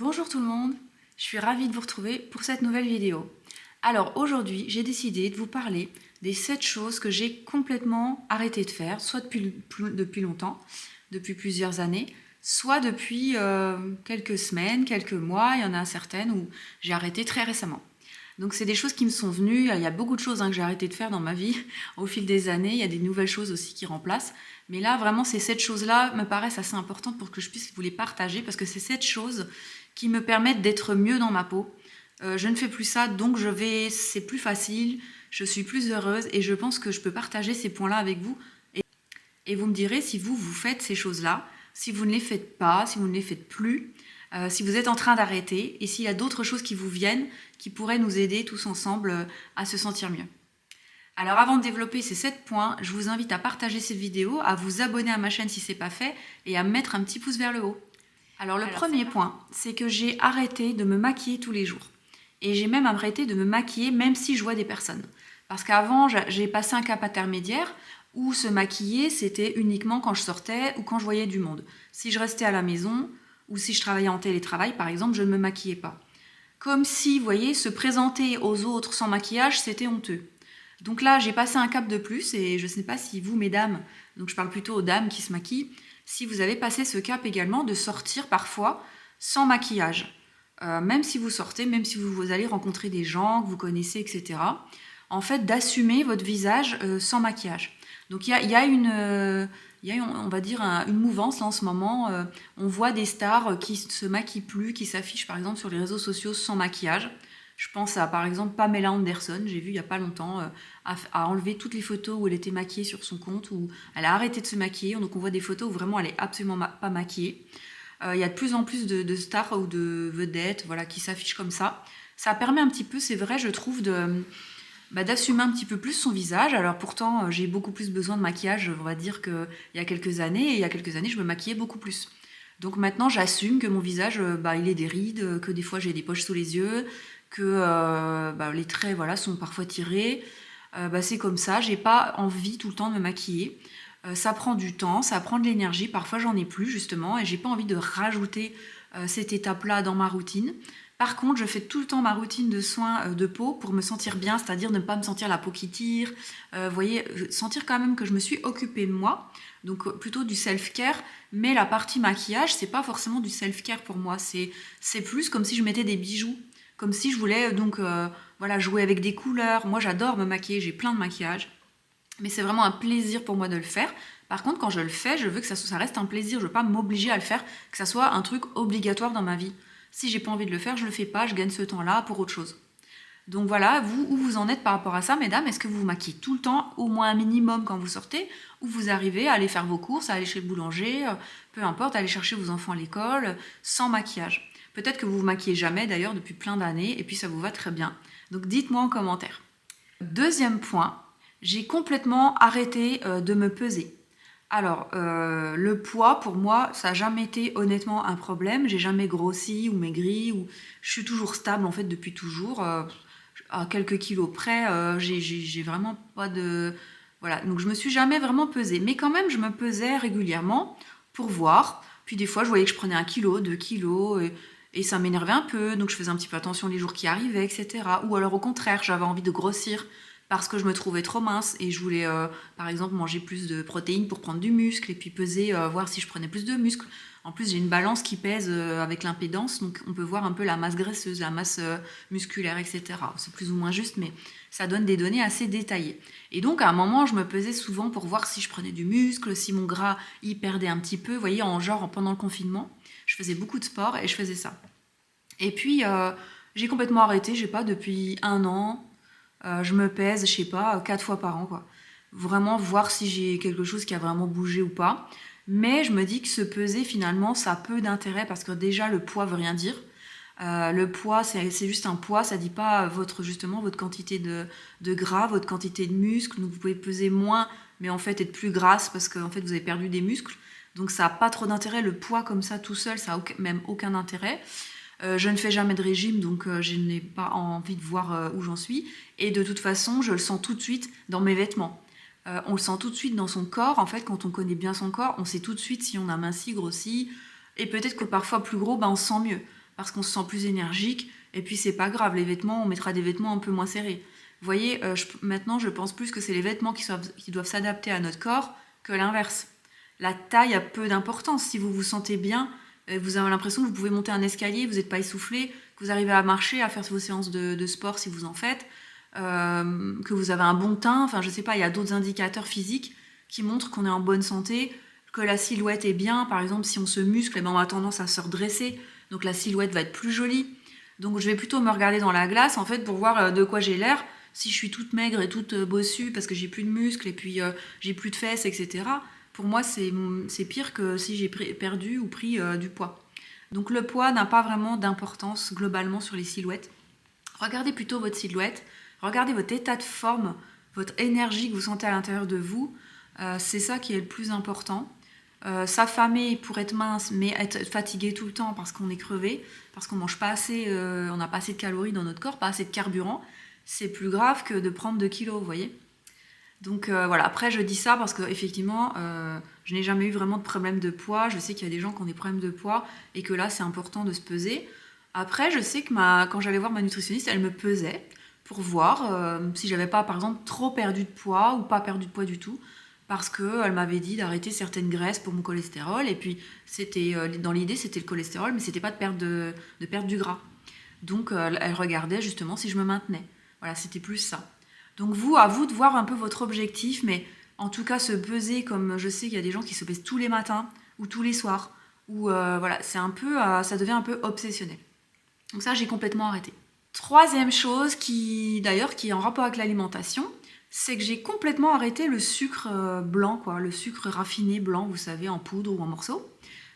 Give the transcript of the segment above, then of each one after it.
Bonjour tout le monde, je suis ravie de vous retrouver pour cette nouvelle vidéo. Alors aujourd'hui, j'ai décidé de vous parler des 7 choses que j'ai complètement arrêté de faire, soit depuis longtemps, depuis plusieurs années, soit depuis quelques semaines, quelques mois, il y en a certaines où j'ai arrêté très récemment. Donc c'est des choses qui me sont venues, il y a beaucoup de choses que j'ai arrêté de faire dans ma vie au fil des années, il y a des nouvelles choses aussi qui remplacent. Mais là, vraiment, ces 7 choses-là me paraissent assez importantes pour que je puisse vous les partager, parce que c'est 7 choses qui me permettent d'être mieux dans ma peau. Je ne fais plus ça, donc c'est plus facile, je suis plus heureuse et je pense que je peux partager ces points-là avec vous. Et vous me direz si vous faites ces choses-là, si vous ne les faites pas, si vous ne les faites plus, si vous êtes en train d'arrêter et s'il y a d'autres choses qui vous viennent qui pourraient nous aider tous ensemble à se sentir mieux. Alors avant de développer ces 7 points, je vous invite à partager cette vidéo, à vous abonner à ma chaîne si ce n'est pas fait et à mettre un petit pouce vers le haut. Alors le premier point, c'est que j'ai arrêté de me maquiller tous les jours. Et j'ai même arrêté de me maquiller même si je vois des personnes. Parce qu'avant, j'ai passé un cap intermédiaire où se maquiller, c'était uniquement quand je sortais ou quand je voyais du monde. Si je restais à la maison ou si je travaillais en télétravail, par exemple, je ne me maquillais pas. Comme si, vous voyez, se présenter aux autres sans maquillage, c'était honteux. Donc là, j'ai passé un cap de plus et je ne sais pas si vous, mesdames, donc je parle plutôt aux dames qui se maquillent, si vous avez passé ce cap également de sortir parfois sans maquillage. Même si vous sortez, même si vous allez rencontrer des gens que vous connaissez, etc. En fait, d'assumer votre visage sans maquillage. Donc il y a on va dire, une mouvance là, en ce moment. On voit des stars qui se maquillent plus, qui s'affichent par exemple sur les réseaux sociaux sans maquillage. Je pense à par exemple Pamela Anderson, j'ai vu il n'y a pas longtemps, a enlevé toutes les photos où elle était maquillée sur son compte, où elle a arrêté de se maquiller. Donc on voit des photos où vraiment elle est absolument pas maquillée. Il y a de plus en plus de stars ou de vedettes voilà, qui s'affichent comme ça. Ça permet un petit peu, c'est vrai, je trouve, d'assumer un petit peu plus son visage. Alors pourtant, j'ai beaucoup plus besoin de maquillage, on va dire qu'il y a quelques années. Et il y a quelques années, je me maquillais beaucoup plus. Donc maintenant, j'assume que mon visage, il est des rides, que des fois j'ai des poches sous les yeux, que les traits voilà, sont parfois tirés. C'est comme ça, j'ai pas envie tout le temps de me maquiller. Ça prend du temps, ça prend de l'énergie, parfois j'en ai plus justement, et j'ai pas envie de rajouter cette étape-là dans ma routine. Par contre, je fais tout le temps ma routine de soins de peau pour me sentir bien, c'est-à-dire ne pas me sentir la peau qui tire, vous voyez, sentir quand même que je me suis occupée de moi, donc plutôt du self-care, mais la partie maquillage, c'est pas forcément du self-care pour moi, c'est plus comme si je mettais des bijoux, comme si je voulais jouer avec des couleurs. Moi j'adore me maquiller, j'ai plein de maquillage, mais c'est vraiment un plaisir pour moi de le faire. Par contre, quand je le fais, je veux que ça reste un plaisir, je veux pas m'obliger à le faire, que ça soit un truc obligatoire dans ma vie. Si j'ai pas envie de le faire, je le fais pas, je gagne ce temps-là pour autre chose. Donc voilà, vous, où vous en êtes par rapport à ça, mesdames? Est-ce que vous vous maquillez tout le temps, au moins un minimum quand vous sortez, ou vous arrivez à aller faire vos courses, à aller chez le boulanger, peu importe, à aller chercher vos enfants à l'école, sans maquillage? Peut-être que vous vous maquillez jamais d'ailleurs depuis plein d'années, et puis ça vous va très bien. Donc dites-moi en commentaire. Deuxième point, j'ai complètement arrêté de me peser. Alors, le poids, pour moi, ça n'a jamais été honnêtement un problème. J'ai jamais grossi ou maigri. Je suis toujours stable, en fait, depuis toujours. À quelques kilos près, j'ai vraiment pas de... Voilà, donc je me suis jamais vraiment pesée. Mais quand même, je me pesais régulièrement pour voir. Puis des fois, je voyais que je prenais 1 kilo, 2 kilos, et ça m'énervait un peu. Donc je faisais un petit peu attention les jours qui arrivaient, etc. Ou alors au contraire, j'avais envie de grossir parce que je me trouvais trop mince et je voulais par exemple manger plus de protéines pour prendre du muscle et puis peser, voir si je prenais plus de muscle. En plus j'ai une balance qui pèse avec l'impédance, donc on peut voir un peu la masse graisseuse, la masse musculaire, etc. C'est plus ou moins juste, mais ça donne des données assez détaillées. Et donc à un moment je me pesais souvent pour voir si je prenais du muscle, si mon gras y perdait un petit peu, vous voyez, pendant le confinement, je faisais beaucoup de sport et je faisais ça. Et puis j'ai complètement arrêté, je sais pas, depuis 1 an. Je me pèse, je sais pas, 4 fois par an, quoi. Vraiment voir si j'ai quelque chose qui a vraiment bougé ou pas. Mais je me dis que se peser, finalement, ça a peu d'intérêt parce que déjà, le poids veut rien dire. Le poids, c'est juste un poids, ça dit pas justement votre quantité de gras, votre quantité de muscles. Donc vous pouvez peser moins, mais en fait être plus grasse parce que en fait, vous avez perdu des muscles. Donc ça n'a pas trop d'intérêt. Le poids comme ça tout seul, ça n'a même aucun intérêt. Je ne fais jamais de régime, donc je n'ai pas envie de voir où j'en suis. Et de toute façon, je le sens tout de suite dans mes vêtements. On le sent tout de suite dans son corps. En fait, quand on connaît bien son corps, on sait tout de suite si on a minci, grossi. Et peut-être que parfois plus gros, on se sent mieux. parce qu'on se sent plus énergique. Et puis c'est pas grave, les vêtements, on mettra des vêtements un peu moins serrés. Vous voyez, maintenant je pense plus que c'est les vêtements qui doivent s'adapter à notre corps que l'inverse. La taille a peu d'importance. Si vous vous sentez bien, vous avez l'impression que vous pouvez monter un escalier, vous n'êtes pas essoufflé, que vous arrivez à marcher, à faire vos séances de sport si vous en faites, que vous avez un bon teint, enfin je sais pas, il y a d'autres indicateurs physiques qui montrent qu'on est en bonne santé, que la silhouette est bien. Par exemple, si on se muscle, on a tendance à se redresser, donc la silhouette va être plus jolie. Donc je vais plutôt me regarder dans la glace en fait pour voir de quoi j'ai l'air. Si je suis toute maigre et toute bossue parce que j'ai plus de muscles et puis j'ai plus de fesses, etc. Pour moi, c'est pire que si j'ai perdu ou pris du poids. Donc le poids n'a pas vraiment d'importance globalement sur les silhouettes. Regardez plutôt votre silhouette, regardez votre état de forme, votre énergie que vous sentez à l'intérieur de vous. C'est ça qui est le plus important. S'affamer pour être mince, mais être fatigué tout le temps parce qu'on est crevé, parce qu'on mange pas assez, on n'a pas assez de calories dans notre corps, pas assez de carburant, c'est plus grave que de prendre 2 kilos, vous voyez. Donc voilà, après je dis ça parce que effectivement, je n'ai jamais eu vraiment de problème de poids. Je sais qu'il y a des gens qui ont des problèmes de poids et que là c'est important de se peser. Après, je sais que quand j'allais voir ma nutritionniste, elle me pesait pour voir si j'avais pas par exemple trop perdu de poids ou pas perdu de poids du tout. Parce qu'elle m'avait dit d'arrêter certaines graisses pour mon cholestérol. Et puis, c'était dans l'idée, c'était le cholestérol, mais c'était pas de perdre du gras. Donc, elle regardait justement si je me maintenais. Voilà, c'était plus ça. Donc, à vous de voir un peu votre objectif, mais en tout cas, se peser, comme je sais qu'il y a des gens qui se pèsent tous les matins ou tous les soirs. Ou voilà, c'est un peu, ça devient un peu obsessionnel. Donc ça, j'ai complètement arrêté. Troisième chose d'ailleurs, qui est en rapport avec l'alimentation, c'est que j'ai complètement arrêté le sucre blanc, quoi, le sucre raffiné blanc, vous savez, en poudre ou en morceaux.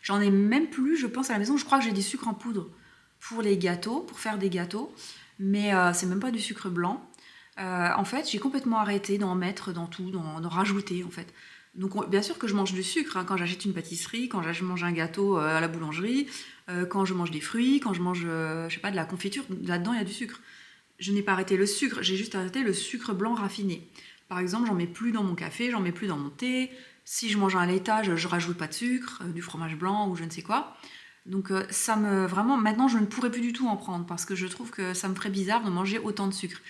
J'en ai même plus, je pense, à la maison. Je crois que j'ai des sucres en poudre pour les gâteaux, pour faire des gâteaux, mais c'est même pas du sucre blanc. En fait, j'ai complètement arrêté d'en mettre dans tout, d'en rajouter, en fait. Donc, bien sûr que je mange du sucre, hein, quand j'achète une pâtisserie, quand je mange un gâteau à la boulangerie, quand je mange des fruits, quand je mange, je sais pas, de la confiture, là-dedans, il y a du sucre. Je n'ai pas arrêté le sucre, j'ai juste arrêté le sucre blanc raffiné. Par exemple, j'en mets plus dans mon café, j'en mets plus dans mon thé. Si je mange un laitage, je rajoute pas de sucre, du fromage blanc ou je ne sais quoi. Donc vraiment, maintenant, je ne pourrais plus du tout en prendre parce que je trouve que ça me ferait bizarre de manger autant de sucre.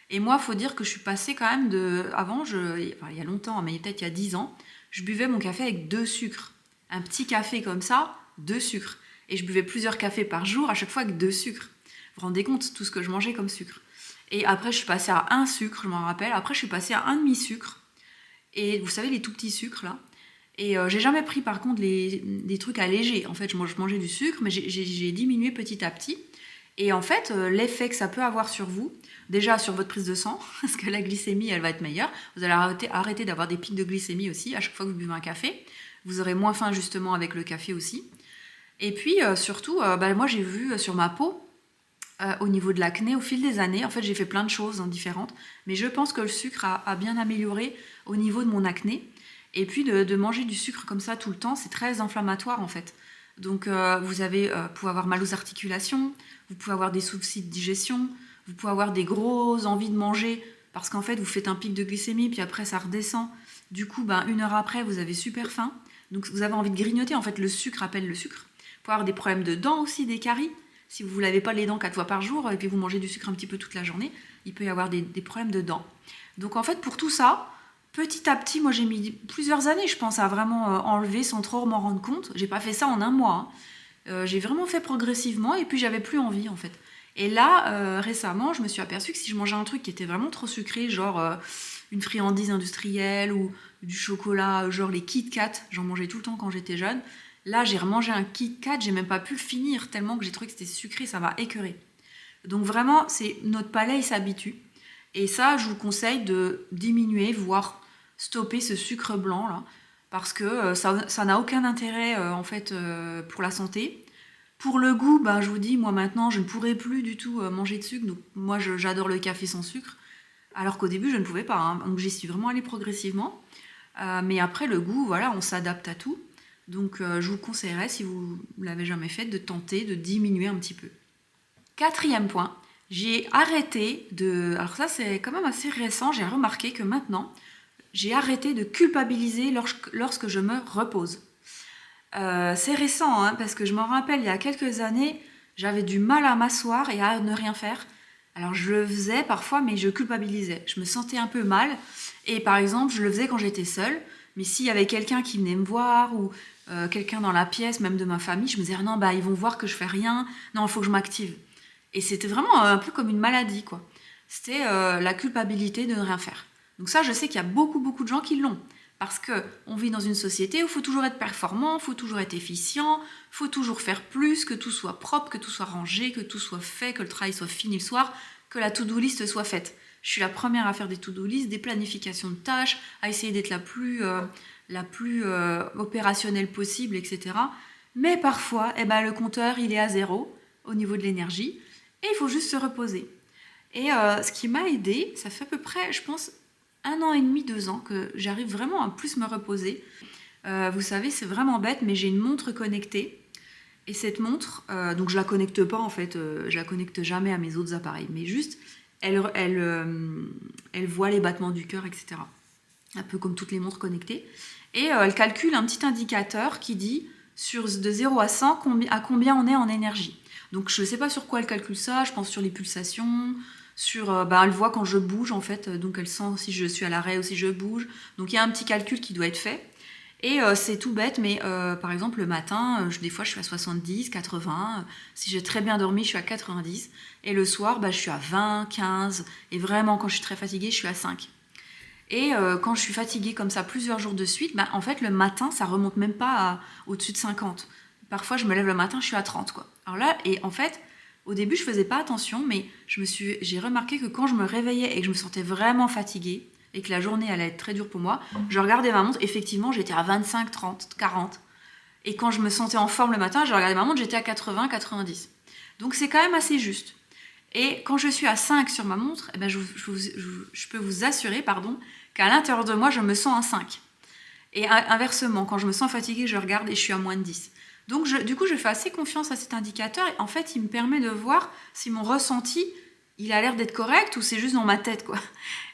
Et moi, il faut dire que je suis passée quand même avant, il y a longtemps, mais peut-être il y a 10 ans, je buvais mon café avec 2 sucres. Un petit café comme ça, 2 sucres. Et je buvais plusieurs cafés par jour, à chaque fois avec 2 sucres. Vous vous rendez compte tout ce que je mangeais comme sucre. Et après, je suis passée à 1 sucre, je m'en rappelle. Après, je suis passée à 1,5 sucre. Et vous savez, les tout petits sucres, là. Et j'ai jamais pris, par contre, des trucs allégés. En fait, je mangeais du sucre, mais j'ai diminué petit à petit. Et en fait, l'effet que ça peut avoir sur vous, déjà sur votre prise de sang, parce que la glycémie, elle va être meilleure. Vous allez arrêter d'avoir des pics de glycémie aussi, à chaque fois que vous buvez un café. Vous aurez moins faim, justement, avec le café aussi. Et puis, surtout, moi, j'ai vu sur ma peau, au niveau de l'acné, au fil des années, en fait, j'ai fait plein de choses différentes, mais je pense que le sucre a bien amélioré au niveau de mon acné. Et puis, de manger du sucre comme ça tout le temps, c'est très inflammatoire, en fait. Donc, vous pouvez avoir mal aux articulations, vous pouvez avoir des soucis de digestion, vous pouvez avoir des grosses envies de manger, parce qu'en fait, vous faites un pic de glycémie, puis après, ça redescend. Du coup, 1 heure après, vous avez super faim. Donc, vous avez envie de grignoter. En fait, le sucre appelle le sucre. Vous pouvez avoir des problèmes de dents aussi, des caries. Si vous ne vous lavez pas les dents 4 fois par jour et puis vous mangez du sucre un petit peu toute la journée, il peut y avoir des problèmes de dents. Donc en fait, pour tout ça, petit à petit, moi j'ai mis plusieurs années, je pense, à vraiment enlever sans trop m'en rendre compte. J'ai pas fait ça en un mois. J'ai vraiment fait progressivement et puis j'avais plus envie en fait. Et là, récemment, je me suis aperçue que si je mangeais un truc qui était vraiment trop sucré, genre une friandise industrielle ou du chocolat, genre les Kit Kat, j'en mangeais tout le temps quand j'étais jeune. Là, j'ai remangé un Kit Kat, j'ai même pas pu le finir tellement que j'ai trouvé que c'était sucré, ça m'a écœuré. Donc vraiment, notre palais, il s'habitue. Et ça, je vous conseille de diminuer, voire stopper ce sucre blanc là, parce que ça n'a aucun intérêt en fait pour la santé. Pour le goût, je vous dis, moi maintenant, je ne pourrais plus du tout manger de sucre. Donc moi, j'adore le café sans sucre, alors qu'au début, je ne pouvais pas. Hein. Donc j'y suis vraiment allée progressivement. Mais après, le goût, voilà, on s'adapte à tout. Donc je vous conseillerais, si vous ne l'avez jamais fait, de tenter de diminuer un petit peu. 4e point, j'ai arrêté de... Alors ça c'est quand même assez récent, j'ai remarqué que maintenant, j'ai arrêté de culpabiliser lorsque je me repose. C'est récent, hein, parce que je m'en rappelle, il y a quelques années, J'avais du mal à m'asseoir et à ne rien faire. Alors je le faisais parfois, mais je culpabilisais. Je me sentais un peu mal. Et par exemple, je le faisais quand j'étais seule. Mais s'il y avait quelqu'un qui venait me voir ou quelqu'un dans la pièce, même de ma famille, je me disais, ah non, bah, ils vont voir que je fais rien. Non, il faut que je m'active. Et c'était vraiment un peu comme une maladie, quoi. C'était la culpabilité de ne rien faire. Donc ça, je sais qu'il y a beaucoup de gens qui l'ont. Parce qu'on vit dans une société où il faut toujours être performant, il faut toujours être efficient, il faut toujours faire plus, que tout soit propre, que tout soit rangé, que tout soit fait, que le travail soit fini le soir, que la to-do list soit faite. Je suis la première à faire des to-do list, des planifications de tâches, à essayer d'être la plus opérationnelle possible, etc. Mais parfois, le compteur, il est à zéro au niveau de l'énergie et il faut juste se reposer. Et ce qui m'a aidée, ça fait à peu près, je pense, 1 an et demi, 2 ans que j'arrive vraiment à plus me reposer. Vous savez, c'est vraiment bête, mais j'ai une montre connectée. Et cette montre, donc je la connecte pas en fait, je la connecte jamais à mes autres appareils, mais juste, elle voit les battements du cœur, etc. Un peu comme toutes les montres connectées. Et elle calcule un petit indicateur qui dit de 0 à 100 à combien on est en énergie. Donc je ne sais pas sur quoi elle calcule ça, je pense sur les pulsations, elle voit quand je bouge en fait, donc elle sent si je suis à l'arrêt ou si je bouge. Donc il y a un petit calcul qui doit être fait. Et c'est tout bête, mais par exemple le matin, des fois je suis à 70, 80, si j'ai très bien dormi je suis à 90, et le soir je suis à 20, 15, et vraiment quand je suis très fatiguée je suis à 5. Et quand je suis fatiguée comme ça plusieurs jours de suite, en fait le matin ça remonte même pas au-dessus de 50. Parfois je me lève le matin, je suis à 30 quoi. Alors là, et en fait, au début je faisais pas attention, mais j'ai remarqué que quand je me réveillais et que je me sentais vraiment fatiguée, et que la journée allait être très dure pour moi, je regardais ma montre, effectivement j'étais à 25, 30, 40. Et quand je me sentais en forme le matin, je regardais ma montre, j'étais à 80, 90. Donc c'est quand même assez juste. Et quand je suis à 5 sur ma montre, je peux vous assurer qu'à l'intérieur de moi, je me sens à 5. Et inversement, quand je me sens fatiguée, je regarde et je suis à moins de 10. Donc du coup, je fais assez confiance à cet indicateur. Et en fait, il me permet de voir si mon ressenti, il a l'air d'être correct ou c'est juste dans ma tête, quoi.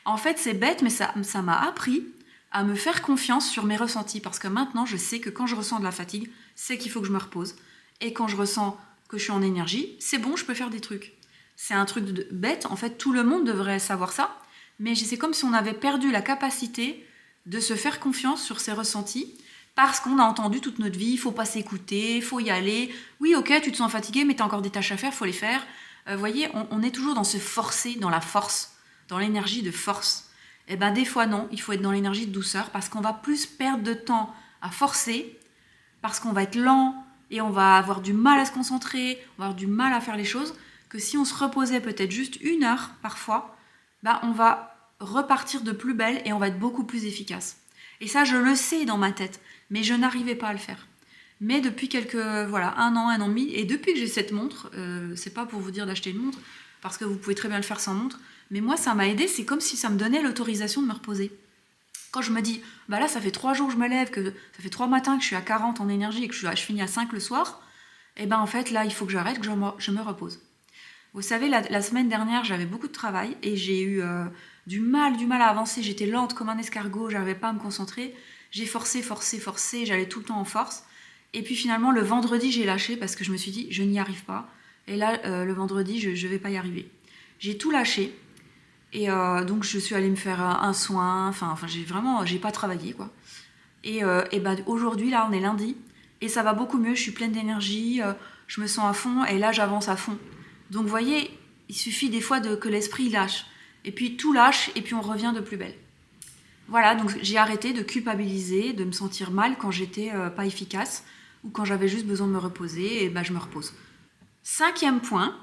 En fait, c'est bête, mais ça m'a appris à me faire confiance sur mes ressentis. Parce que maintenant, je sais que quand je ressens de la fatigue, c'est qu'il faut que je me repose. Et quand je ressens que je suis en énergie, c'est bon, je peux faire des trucs. C'est un truc bête, en fait, tout le monde devrait savoir ça. Mais c'est comme si on avait perdu la capacité de se faire confiance sur ses ressentis. Parce qu'on a entendu toute notre vie, il faut pas s'écouter, il faut y aller. Oui, ok, tu te sens fatigué, mais tu as encore des tâches à faire, il faut les faire. Vous voyez, on est toujours dans ce forcer, dans la force, dans l'énergie de force. Et des fois non, il faut être dans l'énergie de douceur parce qu'on va plus perdre de temps à forcer, parce qu'on va être lent et on va avoir du mal à se concentrer, on va avoir du mal à faire les choses, que si on se reposait peut-être juste 1 heure parfois, on va repartir de plus belle et on va être beaucoup plus efficace. Et ça, je le sais dans ma tête, mais je n'arrivais pas à le faire. Mais depuis 1 an, 1 an et demi, et depuis que j'ai cette montre, c'est pas pour vous dire d'acheter une montre, parce que vous pouvez très bien le faire sans montre, mais moi ça m'a aidé, c'est comme si ça me donnait l'autorisation de me reposer. Quand je me dis, là ça fait 3 jours que je me lève, que ça fait 3 matins que je suis à 40 en énergie et que je finis à 5 le soir, en fait là il faut que j'arrête, que je me repose. Vous savez, la semaine dernière j'avais beaucoup de travail et j'ai eu du mal à avancer, j'étais lente comme un escargot, j'arrivais pas à me concentrer, j'ai forcé, j'allais tout le temps en force. Et puis finalement, le vendredi, j'ai lâché parce que je me suis dit, je n'y arrive pas. Et là, le vendredi, je ne vais pas y arriver. J'ai tout lâché. Et donc, je suis allée me faire un soin. J'ai pas travaillé, quoi. Et aujourd'hui, là, on est lundi. Et ça va beaucoup mieux. Je suis pleine d'énergie. Je me sens à fond. Et là, j'avance à fond. Donc, vous voyez, il suffit des fois que l'esprit lâche. Et puis, tout lâche. Et puis, on revient de plus belle. Voilà, donc j'ai arrêté de culpabiliser, de me sentir mal quand j'étais pas efficace ou quand j'avais juste besoin de me reposer, et je me repose. 5e point,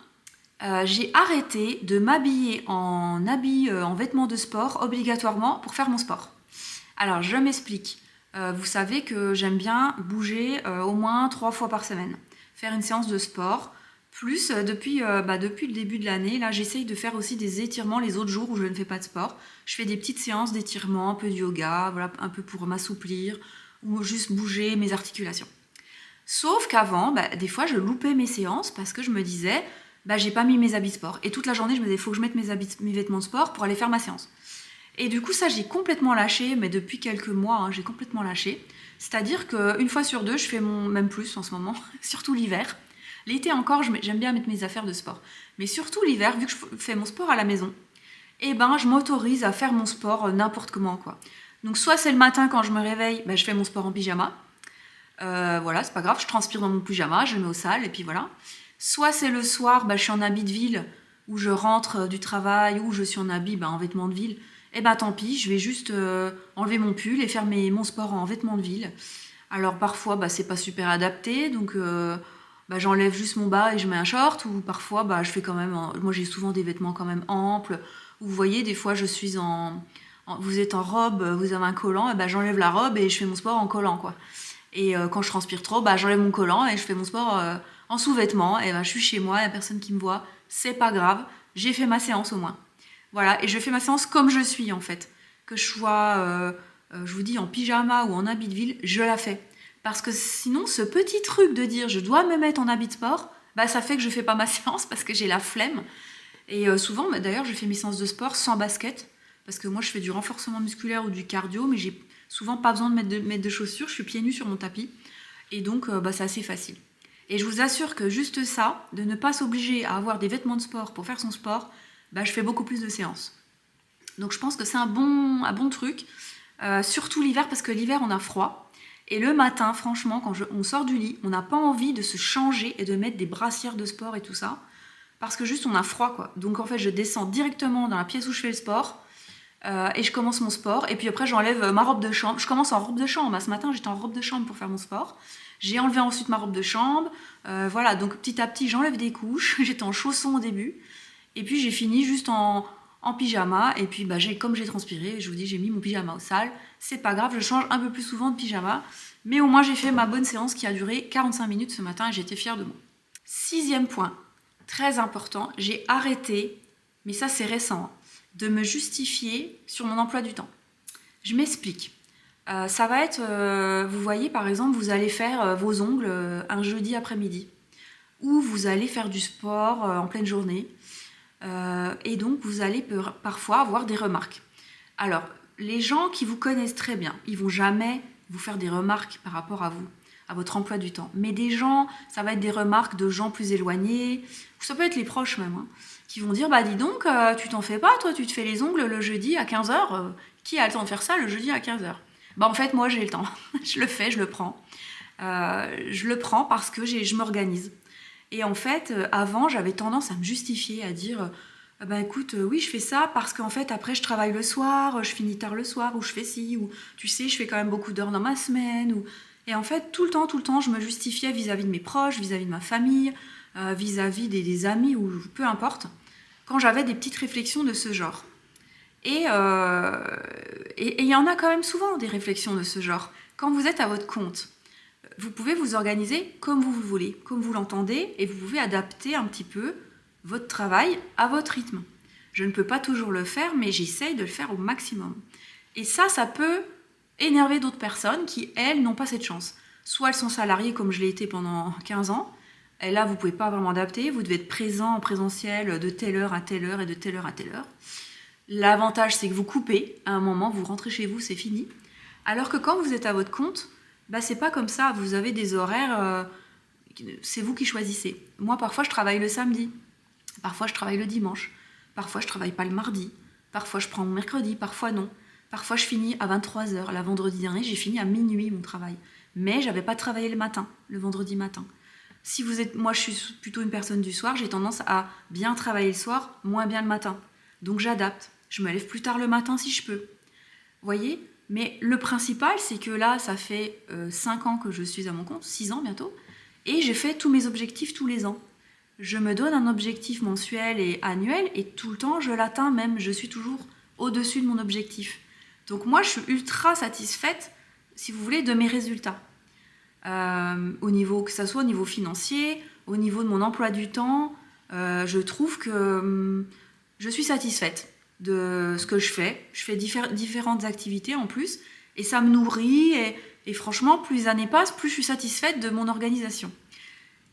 j'ai arrêté de m'habiller en vêtements de sport obligatoirement pour faire mon sport. Alors je m'explique. Vous savez que j'aime bien bouger au moins 3 fois par semaine, faire une séance de sport. Plus, depuis le début de l'année, là, j'essaye de faire aussi des étirements les autres jours où je ne fais pas de sport. Je fais des petites séances d'étirements, un peu de yoga, voilà, un peu pour m'assouplir ou juste bouger mes articulations. Sauf qu'avant, des fois, je loupais mes séances parce que je me disais, j'ai pas mis mes habits de sport. Et toute la journée, je me disais, il faut que je mette mes vêtements de sport pour aller faire ma séance. Et du coup, ça, j'ai complètement lâché, mais depuis quelques mois, j'ai complètement lâché. C'est-à-dire qu'une fois sur 2, je fais même plus en ce moment, surtout l'hiver. L'été encore, j'aime bien mettre mes affaires de sport. Mais surtout l'hiver, vu que je fais mon sport à la maison, eh ben, je m'autorise à faire mon sport n'importe comment, quoi. Donc soit c'est le matin quand je me réveille, bah, je fais mon sport en pyjama. Voilà, c'est pas grave, je transpire dans mon pyjama, je le mets au sale et puis voilà. Soit c'est le soir, bah, je suis en habit de ville, où je rentre du travail, ou je suis en habit en vêtements de ville. Et bah tant pis, je vais juste enlever mon pull et faire mon sport en vêtements de ville. Alors parfois, bah, c'est pas super adapté, donc bah, j'enlève juste mon bas et je mets un short, ou parfois, bah, je fais quand même... Moi, j'ai souvent des vêtements quand même amples. Vous voyez, des fois, je suis vous êtes en robe, vous avez un collant, et bah, j'enlève la robe et je fais mon sport en collant, quoi. Et quand je transpire trop, bah, j'enlève mon collant et je fais mon sport en sous-vêtements. Et bah, je suis chez moi, il n'y a personne qui me voit. C'est pas grave, j'ai fait ma séance au moins. Voilà, et je fais ma séance comme je suis, en fait. Que je sois, je vous dis, en pyjama ou en habit de ville, je la fais. Parce que sinon, ce petit truc de dire je dois me mettre en habit de sport, bah, ça fait que je fais pas ma séance parce que j'ai la flemme. Et souvent, bah, d'ailleurs, je fais mes séances de sport sans basket. Parce que moi, je fais du renforcement musculaire ou du cardio, mais j'ai souvent pas besoin de mettre de chaussures. Je suis pieds nus sur mon tapis. Et donc, bah, c'est assez facile. Et je vous assure que juste ça, de ne pas s'obliger à avoir des vêtements de sport pour faire son sport, bah, je fais beaucoup plus de séances. Donc je pense que c'est un bon truc. Surtout l'hiver, parce que l'hiver, on a froid. Et le matin, franchement, quand on sort du lit, on n'a pas envie de se changer et de mettre des brassières de sport et tout ça. Parce que juste, on a froid, quoi. Donc en fait, je descends directement dans la pièce où je fais le sport. Et je commence mon sport. Et puis après, j'enlève ma robe de chambre. Je commence en robe de chambre. Ce matin, j'étais en robe de chambre pour faire mon sport. J'ai enlevé ensuite ma robe de chambre. Voilà, donc petit à petit, j'enlève des couches. J'étais en chaussons au début. Et puis j'ai fini juste en pyjama. Et puis bah, comme j'ai transpiré, je vous dis, j'ai mis mon pyjama au sale. C'est pas grave, je change un peu plus souvent de pyjama. Mais au moins, j'ai fait ma bonne séance qui a duré 45 minutes ce matin et j'étais fière de moi. 6e point, très important, j'ai arrêté, mais ça c'est récent, de me justifier sur mon emploi du temps. Je m'explique. Ça va être, vous voyez par exemple, vous allez faire vos ongles un jeudi après-midi. Ou vous allez faire du sport en pleine journée. Et donc vous allez parfois avoir des remarques. Alors, les gens qui vous connaissent très bien, ils vont jamais vous faire des remarques par rapport à vous, à votre emploi du temps. Mais des gens, ça va être des remarques de gens plus éloignés, ou ça peut être les proches même, hein, qui vont dire, bah dis donc, tu t'en fais pas, toi tu te fais les ongles le jeudi à 15h, qui a le temps de faire ça le jeudi à 15h? Bah en fait, moi j'ai le temps, je le fais, je le prends. Je le prends parce que je m'organise. Et en fait, avant, j'avais tendance à me justifier, à dire bah écoute, oui, je fais ça parce qu'en fait, après, je travaille le soir, je finis tard le soir, ou je fais ci, ou tu sais, je fais quand même beaucoup d'heures dans ma semaine. Et en fait, tout le temps, je me justifiais vis-à-vis de mes proches, vis-à-vis de ma famille, vis-à-vis des amis, ou peu importe, quand j'avais des petites réflexions de ce genre. Et il y en a quand même souvent des réflexions de ce genre. Quand vous êtes à votre compte, vous pouvez vous organiser comme vous le voulez, comme vous l'entendez, et vous pouvez adapter un petit peu votre travail à votre rythme. Je ne peux pas toujours le faire, mais j'essaye de le faire au maximum. Et ça peut énerver d'autres personnes qui, elles, n'ont pas cette chance. Soit elles sont salariées, comme je l'ai été pendant 15 ans, et là, vous ne pouvez pas vraiment adapter, vous devez être présent en présentiel de telle heure à telle heure et de telle heure à telle heure. L'avantage, c'est que vous coupez, à un moment, vous rentrez chez vous, c'est fini. Alors que quand vous êtes à votre compte, bah, c'est pas comme ça, vous avez des horaires, c'est vous qui choisissez. Moi, parfois, je travaille le samedi, parfois, je travaille le dimanche, parfois, je travaille pas le mardi, parfois, je prends mon mercredi, parfois, non. Parfois, je finis à 23h. La vendredi dernier, j'ai fini à minuit mon travail. Mais j'avais pas travaillé le matin, le vendredi matin. Moi, je suis plutôt une personne du soir, j'ai tendance à bien travailler le soir, moins bien le matin. Donc, j'adapte. Je me lève plus tard le matin si je peux. Vous voyez ? Mais le principal, c'est que là, ça fait 5 ans que je suis à mon compte, 6 ans bientôt, et j'ai fait tous mes objectifs tous les ans. Je me donne un objectif mensuel et annuel, et tout le temps, je l'atteins même. Je suis toujours au-dessus de mon objectif. Donc moi, je suis ultra satisfaite, si vous voulez, de mes résultats. Que ça soit au niveau financier, au niveau de mon emploi du temps, je trouve que je suis satisfaite de ce que je fais. Je fais différentes activités en plus, et ça me nourrit, et franchement, plus les années passent, plus je suis satisfaite de mon organisation.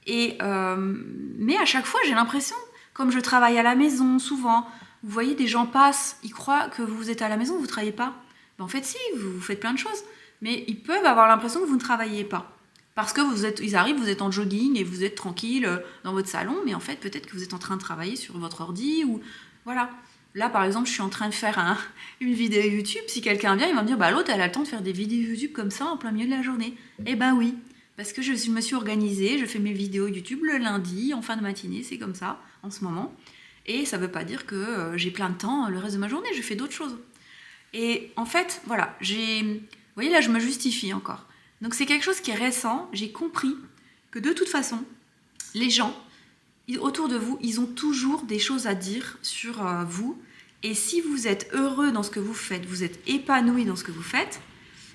Mais à chaque fois, j'ai l'impression, comme je travaille à la maison souvent, vous voyez, des gens passent, ils croient que vous êtes à la maison, vous ne travaillez pas. En fait, si, vous faites plein de choses, mais ils peuvent avoir l'impression que vous ne travaillez pas. Parce que ils arrivent, vous êtes en jogging et vous êtes tranquille dans votre salon, mais en fait, peut-être que vous êtes en train de travailler sur votre ordi ou voilà. Là, par exemple, je suis en train de faire une vidéo YouTube. Si quelqu'un vient, il va me dire, bah l'autre, elle a le temps de faire des vidéos YouTube comme ça en plein milieu de la journée. Eh ben oui, parce que je me suis organisée, je fais mes vidéos YouTube le lundi, en fin de matinée, c'est comme ça, en ce moment. Et ça ne veut pas dire que j'ai plein de temps le reste de ma journée, je fais d'autres choses. Et en fait, voilà, vous voyez, là, je me justifie encore. Donc c'est quelque chose qui est récent, j'ai compris que de toute façon, les gens autour de vous, ils ont toujours des choses à dire sur vous. Et si vous êtes heureux dans ce que vous faites, vous êtes épanoui dans ce que vous faites,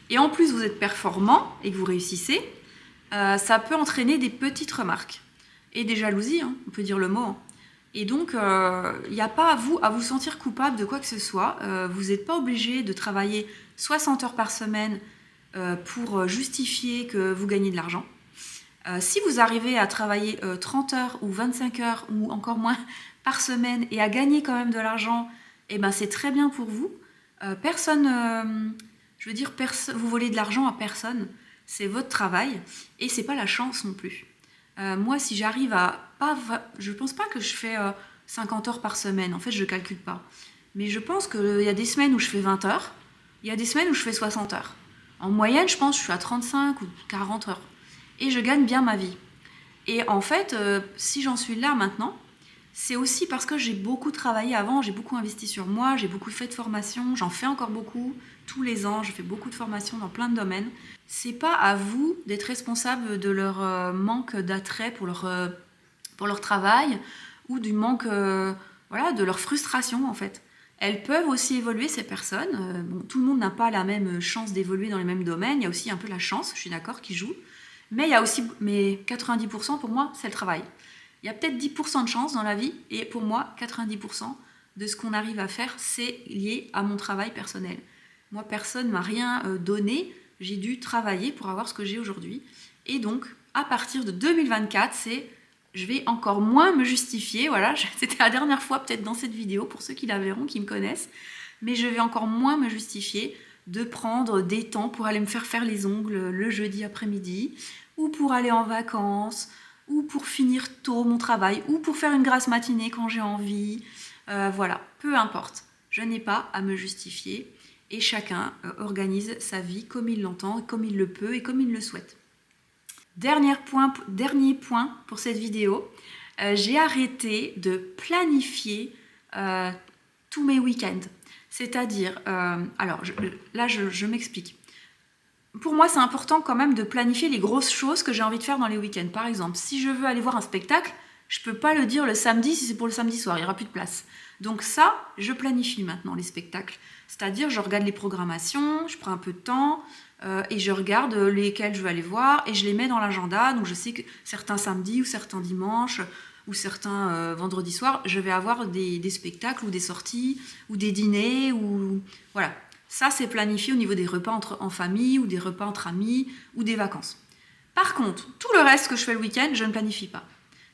et en plus vous êtes performant et que vous réussissez, ça peut entraîner des petites remarques. Et des jalousies, hein, on peut dire le mot. Hein. Et donc, il n'y a pas à vous sentir coupable de quoi que ce soit. Vous n'êtes pas obligé de travailler 60 heures par semaine pour justifier que vous gagnez de l'argent. Si vous arrivez à travailler 30 heures ou 25 heures ou encore moins par semaine et à gagner quand même de l'argent, eh ben c'est très bien pour vous. Vous volez de l'argent à personne. C'est votre travail et c'est pas la chance non plus. Moi, si j'arrive je pense pas que je fais 50 heures par semaine. En fait, je calcule pas. Mais je pense qu'il y a des semaines où je fais 20 heures. Il y a des semaines où je fais 60 heures. En moyenne, je pense que je suis à 35 ou 40 heures. Et je gagne bien ma vie. Et en fait, si j'en suis là maintenant, c'est aussi parce que j'ai beaucoup travaillé avant, j'ai beaucoup investi sur moi, j'ai beaucoup fait de formations, j'en fais encore beaucoup. Tous les ans, je fais beaucoup de formations dans plein de domaines. C'est pas à vous d'être responsable de leur manque d'attrait pour leur travail ou du manque de leur frustration en fait. Elles peuvent aussi évoluer, ces personnes. Tout le monde n'a pas la même chance d'évoluer dans les mêmes domaines. Il y a aussi un peu la chance, je suis d'accord, qui joue. Mais il y a aussi, 90% pour moi, c'est le travail. Il y a peut-être 10% de chance dans la vie, et pour moi, 90% de ce qu'on arrive à faire, c'est lié à mon travail personnel. Moi, personne ne m'a rien donné, j'ai dû travailler pour avoir ce que j'ai aujourd'hui. Et donc, à partir de 2024, je vais encore moins me justifier, voilà, c'était la dernière fois peut-être dans cette vidéo, pour ceux qui la verront, qui me connaissent, mais je vais encore moins me justifier de prendre des temps pour aller me faire les ongles le jeudi après-midi, ou pour aller en vacances, ou pour finir tôt mon travail, ou pour faire une grasse matinée quand j'ai envie. Voilà, peu importe. Je n'ai pas à me justifier et chacun organise sa vie comme il l'entend, comme il le peut et comme il le souhaite. Dernier point pour cette vidéo, j'ai arrêté de planifier tous mes week-ends. C'est-à-dire, je m'explique. Pour moi, c'est important quand même de planifier les grosses choses que j'ai envie de faire dans les week-ends. Par exemple, si je veux aller voir un spectacle, je peux pas le dire le samedi si c'est pour le samedi soir, il n'y aura plus de place. Donc ça, je planifie maintenant les spectacles. C'est-à-dire, je regarde les programmations, je prends un peu de temps et je regarde lesquels je veux aller voir et je les mets dans l'agenda. Donc je sais que certains samedis ou certains dimanches ou certains vendredis soirs, je vais avoir des spectacles ou des sorties ou des dîners ou voilà. Ça, c'est planifié au niveau des repas en famille ou des repas entre amis ou des vacances. Par contre, tout le reste que je fais le week-end, je ne planifie pas.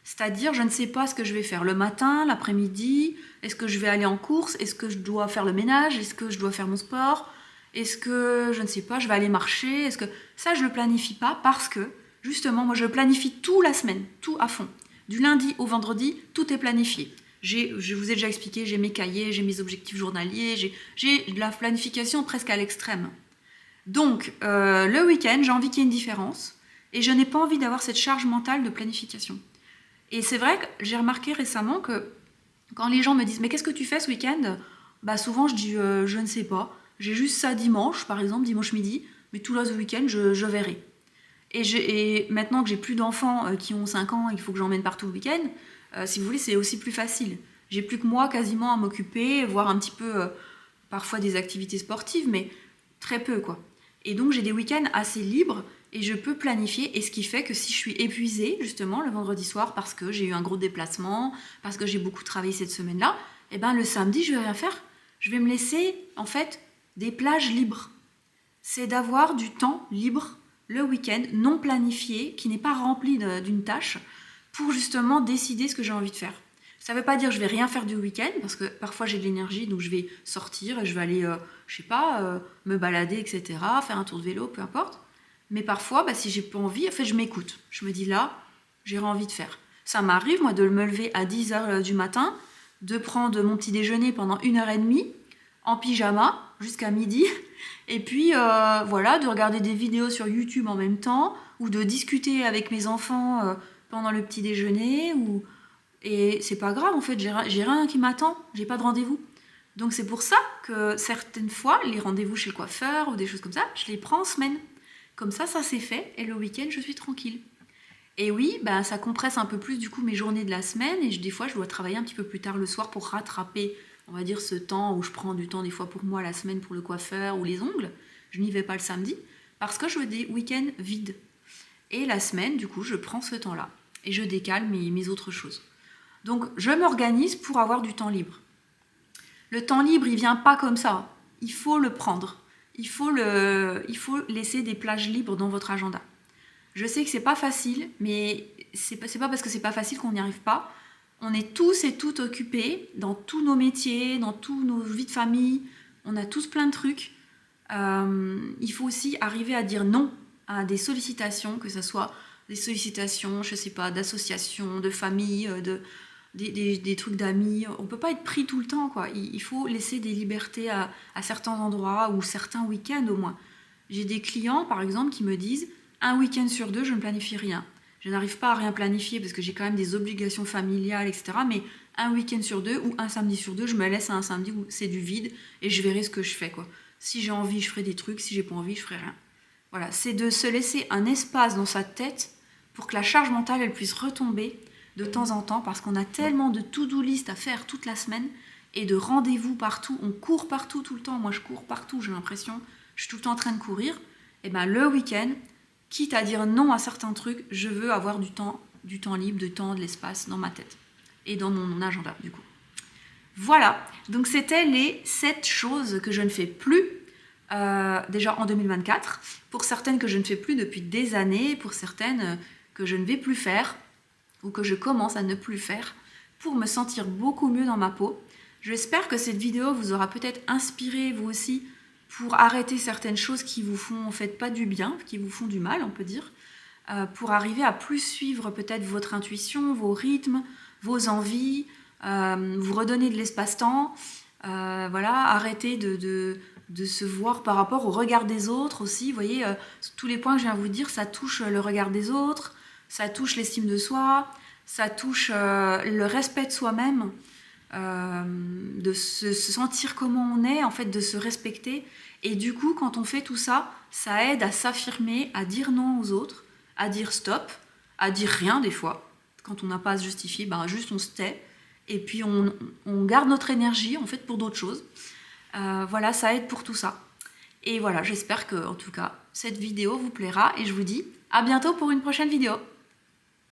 C'est-à-dire, je ne sais pas ce que je vais faire le matin, l'après-midi, est-ce que je vais aller en course, est-ce que je dois faire le ménage, est-ce que je dois faire mon sport, est-ce que, je ne sais pas, je vais aller marcher, Ça, je ne le planifie pas parce que, justement, moi, je planifie tout la semaine, tout à fond. Du lundi au vendredi, tout est planifié. Je vous ai déjà expliqué, j'ai mes cahiers, j'ai mes objectifs journaliers, j'ai de la planification presque à l'extrême. Donc, le week-end, j'ai envie qu'il y ait une différence et je n'ai pas envie d'avoir cette charge mentale de planification. Et c'est vrai que j'ai remarqué récemment que quand les gens me disent « Mais qu'est-ce que tu fais ce week-end ?» Souvent, je dis « Je ne sais pas. J'ai juste ça dimanche, par exemple, dimanche midi, mais tout le reste du week-end, je verrai. » Et maintenant que j'ai plus d'enfants qui ont 5 ans et qu'il faut que j'emmène partout le week-end, si vous voulez, c'est aussi plus facile. J'ai plus que moi quasiment à m'occuper, voir un petit peu parfois des activités sportives, mais très peu quoi. Et donc j'ai des week-ends assez libres et je peux planifier. Et ce qui fait que si je suis épuisée justement le vendredi soir parce que j'ai eu un gros déplacement, parce que j'ai beaucoup travaillé cette semaine-là, et ben le samedi je vais rien faire. Je vais me laisser en fait des plages libres. C'est d'avoir du temps libre le week-end non planifié, qui n'est pas rempli d'une tâche, pour justement décider ce que j'ai envie de faire. Ça ne veut pas dire que je vais rien faire du week-end, parce que parfois j'ai de l'énergie, donc je vais sortir et je vais aller, me balader, etc., faire un tour de vélo, peu importe. Mais parfois, si j'ai pas envie, en fait, je m'écoute. Je me dis là, j'ai envie de faire. Ça m'arrive, moi, de me lever à 10h du matin, de prendre mon petit déjeuner pendant 1h30, en pyjama, jusqu'à midi, et puis voilà, de regarder des vidéos sur YouTube en même temps, ou de discuter avec mes enfants pendant le petit déjeuner, et c'est pas grave, en fait, j'ai rien qui m'attend, j'ai pas de rendez-vous. Donc c'est pour ça que certaines fois, les rendez-vous chez le coiffeur ou des choses comme ça, je les prends en semaine. Comme ça c'est fait, et le week-end, je suis tranquille. Et oui, ça compresse un peu plus du coup mes journées de la semaine, et des fois, je dois travailler un petit peu plus tard le soir pour rattraper, on va dire, ce temps où je prends du temps des fois pour moi la semaine pour le coiffeur ou les ongles. Je n'y vais pas le samedi, parce que je veux des week-ends vides. Et la semaine, du coup, je prends ce temps-là, et je décale mes autres choses. Donc, je m'organise pour avoir du temps libre. Le temps libre, il vient pas comme ça. Il faut le prendre. Il faut laisser des plages libres dans votre agenda. Je sais que c'est pas facile, mais c'est pas parce que c'est pas facile qu'on n'y arrive pas. On est tous et toutes occupés dans tous nos métiers, dans tous nos vies de famille. On a tous plein de trucs. Il faut aussi arriver à dire non à des sollicitations, que ce soit des sollicitations, je sais pas, d'associations, de famille, des trucs d'amis. On peut pas être pris tout le temps, quoi. Il faut laisser des libertés à certains endroits ou certains week-ends au moins. J'ai des clients, par exemple, qui me disent un week-end sur 2, je ne planifie rien. Je n'arrive pas à rien planifier parce que j'ai quand même des obligations familiales, etc. Mais un week-end sur 2 ou un samedi sur 2, je me laisse à un samedi où c'est du vide et je verrai ce que je fais, quoi. Si j'ai envie, je ferai des trucs. Si j'ai pas envie, je ferai rien. Voilà, c'est de se laisser un espace dans sa tête pour que la charge mentale, elle puisse retomber de temps en temps, parce qu'on a tellement de to-do list à faire toute la semaine et de rendez-vous partout. On court partout tout le temps. Moi, je cours partout, j'ai l'impression. Je suis tout le temps en train de courir. Et le week-end, quitte à dire non à certains trucs, je veux avoir du temps libre, de l'espace dans ma tête et dans mon agenda, du coup. Voilà, donc c'était les 7 choses que je ne fais plus déjà en 2024. Pour certaines que je ne fais plus depuis des années, pour certaines que je ne vais plus faire ou que je commence à ne plus faire pour me sentir beaucoup mieux dans ma peau. J'espère que cette vidéo vous aura peut-être inspiré vous aussi pour arrêter certaines choses qui vous font en fait pas du bien, qui vous font du mal, on peut dire, pour arriver à plus suivre peut-être votre intuition, vos rythmes, vos envies, vous redonner de l'espace-temps, voilà, arrêter de se voir par rapport au regard des autres aussi. Vous voyez, tous les points que je viens de vous dire, ça touche le regard des autres, ça touche l'estime de soi, ça touche le respect de soi-même, de se sentir comment on est, en fait, de se respecter. Et du coup, quand on fait tout ça, ça aide à s'affirmer, à dire non aux autres, à dire stop, à dire rien des fois. Quand on n'a pas à se justifier, juste on se tait. Et puis on garde notre énergie, en fait, pour d'autres choses. Voilà, ça aide pour tout ça. Et voilà, j'espère que, en tout cas, cette vidéo vous plaira. Et je vous dis à bientôt pour une prochaine vidéo.